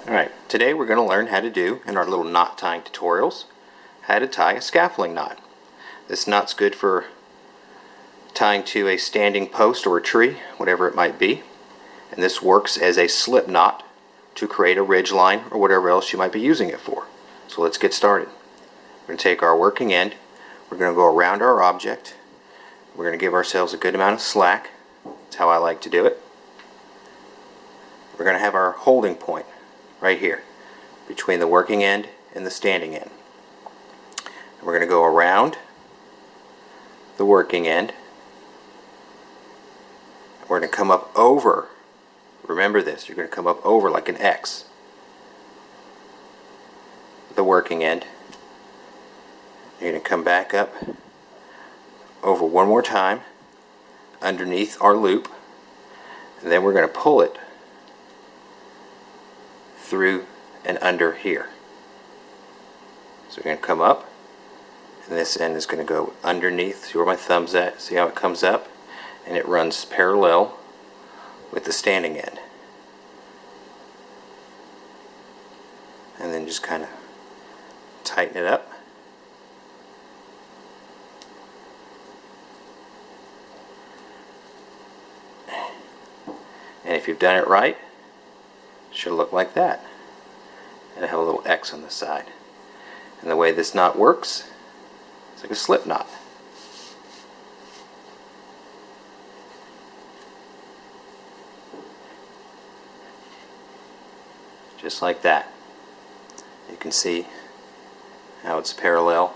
Alright, today we're going to learn how to do, in our little knot tying tutorials, how to tie a scaffolding knot. This knot's good for tying to a standing post or a tree, whatever it might be. And this works as a slip knot to create a ridge line or whatever else you might be using it for. So let's get started. We're going to take our working end, we're going to go around our object, we're going to give ourselves a good amount of slack. That's how I like to do it. We're going to have our holding point right here between the working end and the standing end. We're going to go around the working end. We're going to come up over. Remember this, you're going to come up over like an X. The working end. You're going to come back up over one more time underneath our loop, and then we're going to pull it through and under here. So we're going to come up, and this end is going to go underneath. See where my thumb's at? See how it comes up? And it runs parallel with the standing end. And then just kind of tighten it up. And if you've done it right, it should look like that. And I have a little X on the side. And the way this knot works, it's like a slip knot. Just like that. You can see how it's parallel,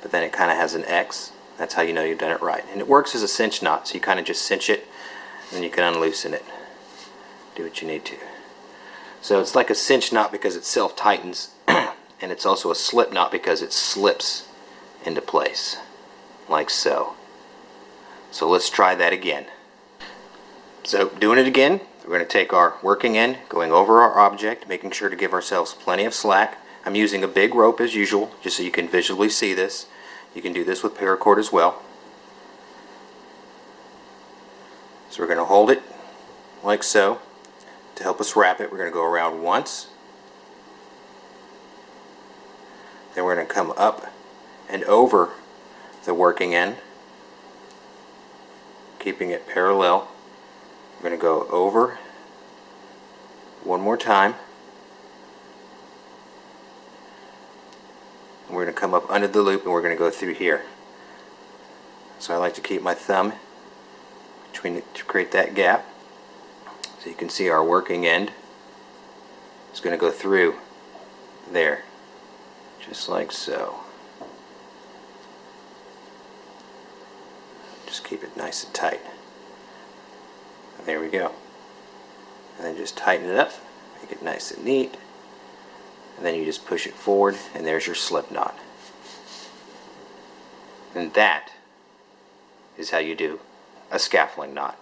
but then it kind of has an X. That's how you know you've done it right. And it works as a cinch knot, so you kind of just cinch it, and then you can unloosen it. Do what you need to. So it's like a cinch knot because it self-tightens, and it's also a slip knot because it slips into place, like so. So let's try that again. So doing it again, we're going to take our working end, going over our object, making sure to give ourselves plenty of slack. I'm using a big rope as usual, just so you can visually see this. You can do this with paracord as well. So we're going to hold it like so. To help us wrap it, we're going to go around once. Then we're going to come up and over the working end, keeping it parallel. We're going to go over one more time. And we're going to come up under the loop, and we're going to go through here. So I like to keep my thumb between it to create that gap. So you can see our working end is going to go through there, just like so. Just keep it nice and tight. And there we go. And then just tighten it up, make it nice and neat, and then you just push it forward, and there's your slip knot. And that is how you do a scaffolding knot.